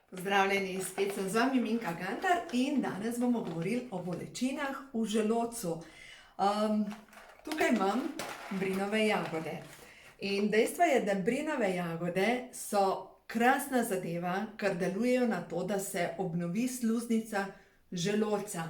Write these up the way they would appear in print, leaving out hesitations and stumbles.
Pozdravljeni, spet sem z vami Minka Gantar in danes bomo govorili o bolečinah v želodcu. Tukaj imam brinove jagode. In dejstvo je, da brinove jagode so krasna zadeva, ker delujejo na to, da se obnovi sluznica želodca.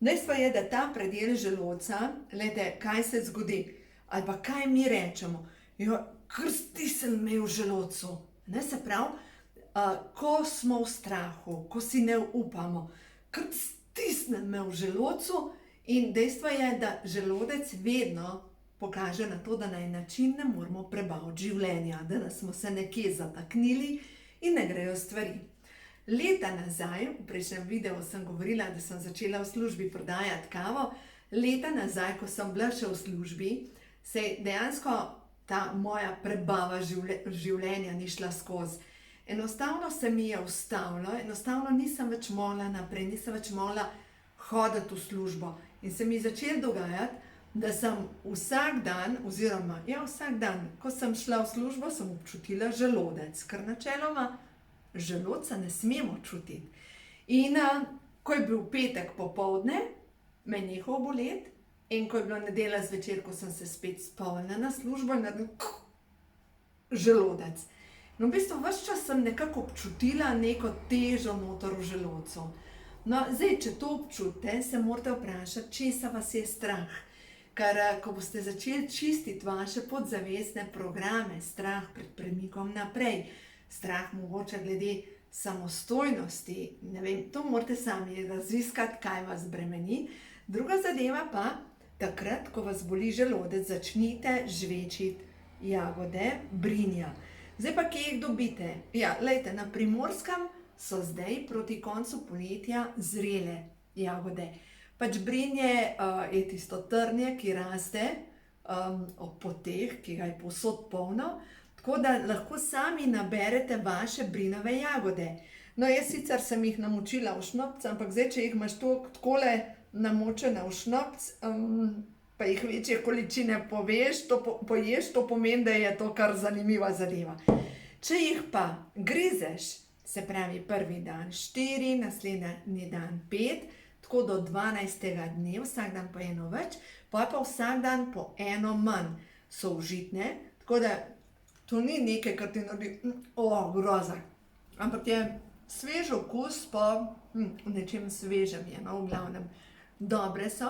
Dejstvo je, da ta predel želodca, glejte, kaj se zgodi, ali pa kaj mi rečemo, jo, kar stisne me v želodcu. Ne, se pravi, ko smo v strahu, ko si ne upamo, kar stisne me v želodcu in dejstvo je, da želodec vedno pokaže na to, da na en način ne moramo prebaviti življenja, da nas smo se nekje zataknili in ne grejo stvari. Leta nazaj, v prejšnjem videu sem govorila, da sem začela v službi prodajati kavo, leta nazaj, ko sem bila še v službi, se je dejansko ta moja prebava življenja ni šla skozi. Enostavno se mi je ustavilo, enostavno nisem več mogla naprej, nisem več mogla hoditi v službo. In se mi je začelo dogajati, da sem vsak dan, ko sem šla v službo, sem občutila želodec, ker načeloma želodca ne smemo čutiti. In ko je bil petek popoldne, me je nehal boleti, in ko je bila nedelja zvečer, ko sem se spet spomnila na službo, in naredil želodec. No, v bistvu ves čas sem nekako občutila neko težo noter v želodcu. No, zdaj, če to občutite, se morate vprašati, česa vas je strah. Ker ko boste začeli čistiti vaše podzavestne programe, strah pred premikom naprej, strah mogoče glede samostojnosti, ne vem, to morate sami raziskati, kaj vas bremeni. Druga zadeva pa, takrat, ko vas boli želodec, začnite žvečiti jagode brinja. Zdaj pa, kje jih dobite? Ja, glejte, na Primorskem so zdaj proti koncu poletja zrele jagode. Pač brinje je tisto trnje, ki raste ob poteh, ki ga je povsod polno, tako da lahko sami naberete vaše brinove jagode. No, jaz sicer sem jih namočila v šnopec, ampak zdaj, če jih imaš takole namočene v šnopec, pa jih večje količine poješ, to pomeni, da je to kar zanimiva zadeva. Če jih pa grizeš, se pravi prvi dan 4, naslednji dan 5, tako do 12. dne, vsak dan po eno več, pa vsak dan po eno manj, so užitne, tako da to ni nekaj, kar ti naredi, groza, ampak je svež okus po nečem svežem je, no, v glavnem, dobre so.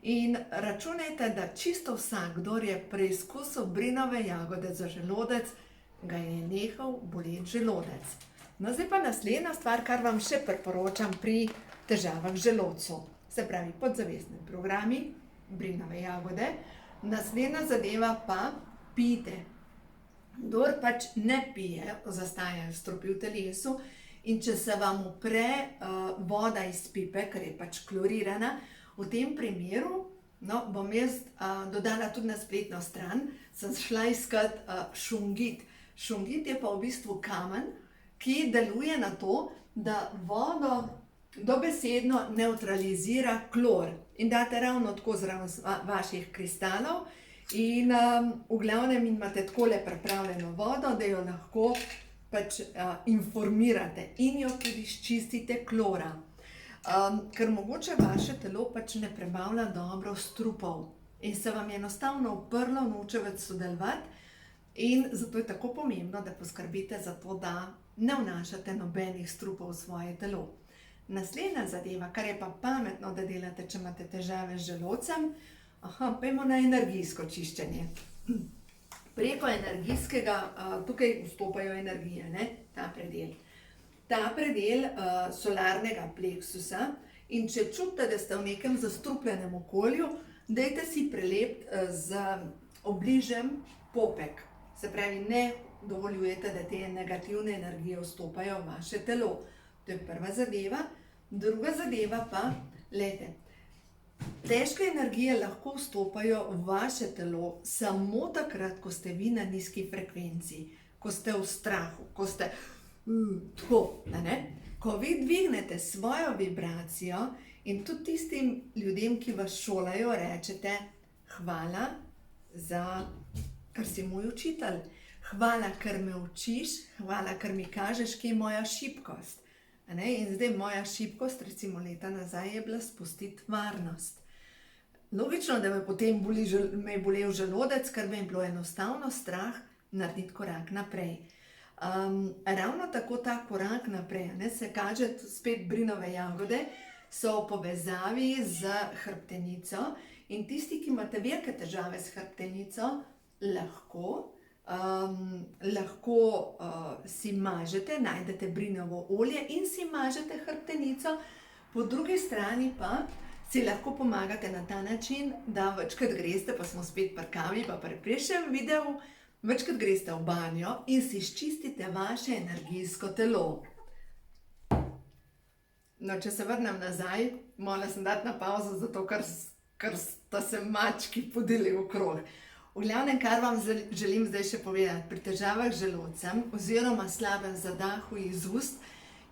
In računajte, da čisto vsak, kdor je preizkusil brinove jagode za želodec, ga je nehal boleti želodec. No, zdaj pa naslednja stvar, kar vam še priporočam pri težavah v želodcu. Se pravi, podzavestni programi, brinove jagode. Naslednja zadeva pa pijte. Kdor pač ne pije, zastajajo stropi v telesu, in če se vam upre voda iz pipe, ker je pač klorirana, v tem primeru, no, bom jaz dodala tudi na spletno stran, sem šla iskat šungit. Šungit je pa v bistvu kamen, ki deluje na to, da vodo dobesedno nevtralizira klor. In date ravno tako zraven vaših kristalov in v glavnem imate takole pripravljeno vodo, da jo lahko pač informirate in jo tudi izčistite klora. Ker mogoče vaše telo pač ne prebavlja dobro strupov in se vam je enostavno uprlo, noče več sodelovati in zato je tako pomembno, da poskrbite za to, da ne vnašate nobenih strupov v svoje telo. Naslednja zadeva, kar je pa pametno, da delate, če imate težave z želodcem, pojdimo na energijsko čiščenje. Preko energijskega, tukaj vstopajo energije, ne, ta predel. Ta predel solarnega pleksusa in če čutite, da ste v nekem zastrupljenem okolju, dajte si prelepiti z obližem popek. Se pravi, ne dovoljujete, da te negativne energije vstopajo v vaše telo. To je prva zadeva. Druga zadeva pa, glejte, težke energije lahko vstopajo v vaše telo samo takrat, ko ste vi na nizki frekvenciji, ko ste v strahu, ko ste tako, ne? Ko vi dvignete svojo vibracijo in tudi tistim ljudem, ki vas šolajo, rečete hvala za, ker si moj učitelj, hvala, ker me učiš, hvala, ker mi kažeš, kje je moja šibkost. In zdaj moja šibkost, recimo leta nazaj, je bila spustiti varnost. Logično, da me potem me je bolel želodec, ker me je bilo enostavno strah narediti korak naprej. Ravno tako ta korak naprej, se kaže spet brinove jagode, so v povezavi z hrbtenico in tisti, ki imate velike težave s hrbtenico, lahko si mažete, najdete brinovo olje in si mažete hrbtenico, po drugi strani pa si lahko pomagate na ta način, da večkrat greste, pa smo spet pri kavi, pa pri prejšnjem videu, večkrat greste v banjo in si izčistite vaše energijsko telo. No, če se vrnem nazaj, morala sem dati na pauzo, zato ker sta se mački podili okrog. V glavnem, kar vam želim zdaj še povedati, pri težavah z želodcem oziroma slabem zadahu iz ust,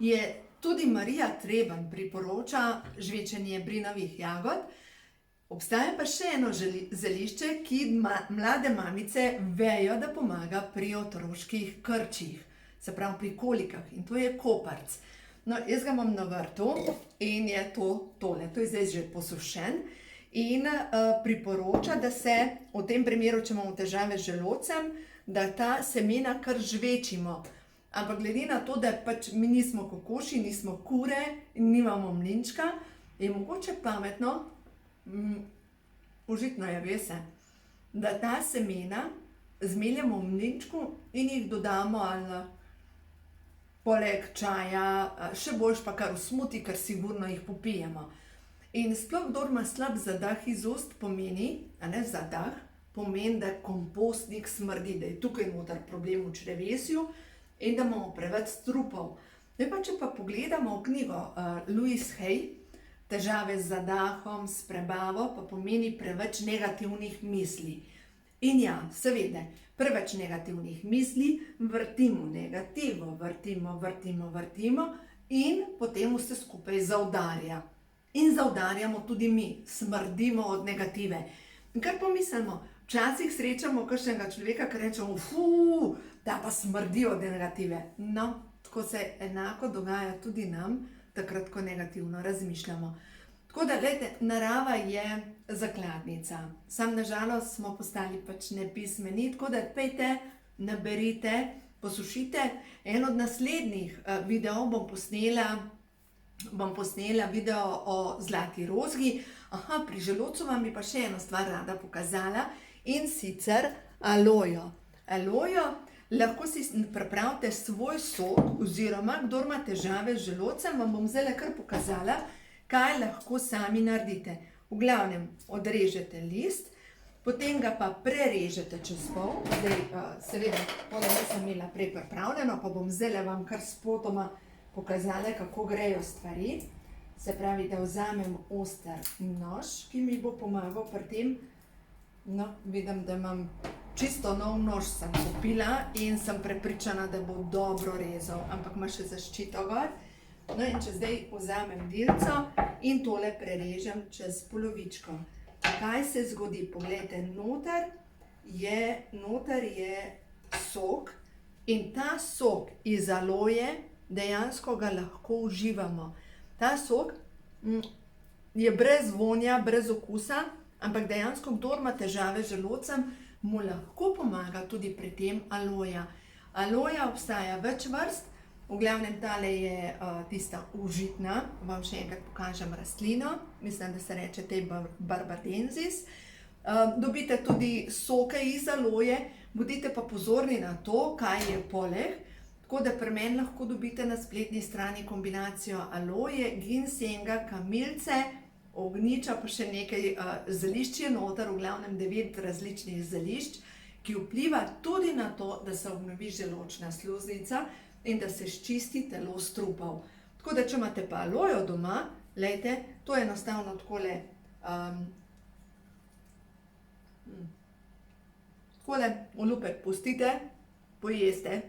je tudi Marija Treben priporoča žvečenje brinovih jagod. Obstaja pa še eno zelišče, ki mlade mamice vejo, da pomaga pri otroških krčih, se pravi pri kolikah, in to je koprc. No, jaz ga imam na vrtu in je tole, to je zdaj že posušen in priporoča, da se v tem primeru, če imamo težave z želodcem, da ta semena kar žvečimo. Ampak glede na to, da pač mi nismo kokoši, nismo kure in nimamo mlinčka, je mogoče pametno, užitno je, ve se, da ta semena zmeljemo v mlinčku in jih dodamo ali poleg čaja, še boljš pa kar v smuti, ker sigurno jih popijemo. In sploh, kdor ima slab zadah iz ust, pomeni, da kompostnik smrdi, da je tukaj noter problem v črevesju in da imamo preveč strupov. Zdaj pa, če pa pogledamo v knjigo Louise Hay, Težave z zadahom, s prebavo, pa pomeni preveč negativnih misli. In ja, seveda, preveč negativnih misli, vrtimo negativo, vrtimo in potem vse skupaj zaudarja. In zaudarjamo tudi mi, smrdimo od negative. In kar pomislimo, včasih srečamo kakšnega človeka, ki rečemo, ta pa smrdi od negative. No, tako se enako dogaja tudi nam, takrat, ko negativno razmišljamo. Tako da, gledajte, narava je zakladnica. Sam nažalost smo postali pač nepismeni, tako da pejte, naberite, posušite. En od naslednjih videov bom posnela video o zlati rozgi. Pri želodcu vam bi pa še eno stvar rada pokazala in sicer alojo. Alojo lahko si pripravite svoj sok oziroma, kdor ima težave z želodcem, vam bom zdaj kar pokazala, kaj lahko sami naredite. V glavnem, odrežete list, potem ga pa prerežete čez pol. Zdaj, seveda, tole nisem imela prej pripravljeno, pa bom zdaj vam kar spotoma pokazala, kako grejo stvari. Se pravi, da vzamem oster nož, ki mi bo pomagal pri tem. No, vidim, da imam čisto nov nož, sem kupila in sem prepričana, da bo dobro rezal, ampak ima še zaščito gor. No, in če zdaj vzamem dilco in tole prerežem čez polovičko. Kaj se zgodi? Poglejte, noter je sok in ta sok iz aloje dejansko ga lahko uživamo. Ta sok je brez vonja, brez okusa, ampak dejansko, kdor ima težave z želodcem, mu lahko pomaga tudi pri tem aloja. Aloja obstaja več vrst. V glavnem, tale je tista užitna, vam še enkrat pokažem rastlino, mislim, da se reče tej barbadensis. Dobite tudi soke iz aloje, bodite pa pozorni na to, kaj je poleg. Tako da pri meni lahko dobite na spletni strani kombinacijo aloje, ginsenga, kamilce, ognjiča, pa še nekaj zelišč je noter, v glavnem 9 različnih zelišč, ki vpliva tudi na to, da se obnovi želodčna sluznica in da se sčisti telo strupov. Tako da, če imate pa alojo doma, glejte, to je enostavno takole, olupek pustite, pojeste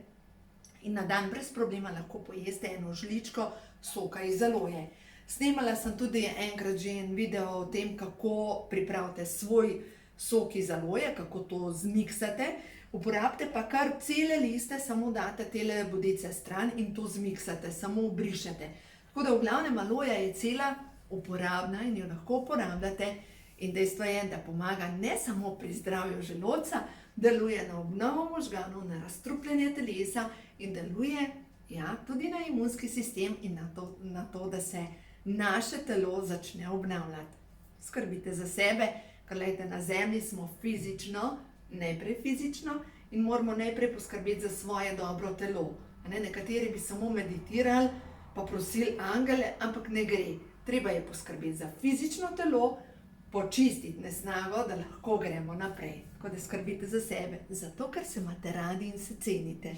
in na dan brez problema lahko pojeste eno žličko soka iz aloje. Snemala sem tudi enkrat že en video o tem, kako pripravite svoj sok iz aloje, kako to zmiksate. Uporabite pa kar cele liste, samo date tele bodice stran in to zmiksate, samo obrišete. Tako da v glavnem aloja je cela uporabna in jo lahko uporabljate. In dejstvo je, da pomaga ne samo pri zdravju želodca, deluje na obnovo možganov, na razstrupljanje telesa in deluje tudi na imunski sistem in na to, da se naše telo začne obnavljati. Skrbite za sebe, ker glejte, na zemlji smo najprej fizično in moramo najprej poskrbeti za svoje dobro telo. Nekateri bi samo meditirali pa prosili angele, ampak ne gre. Treba je poskrbeti za fizično telo, počistiti nesnago, da lahko gremo naprej. Tako da skrbite za sebe, zato ker se imate radi in se cenite.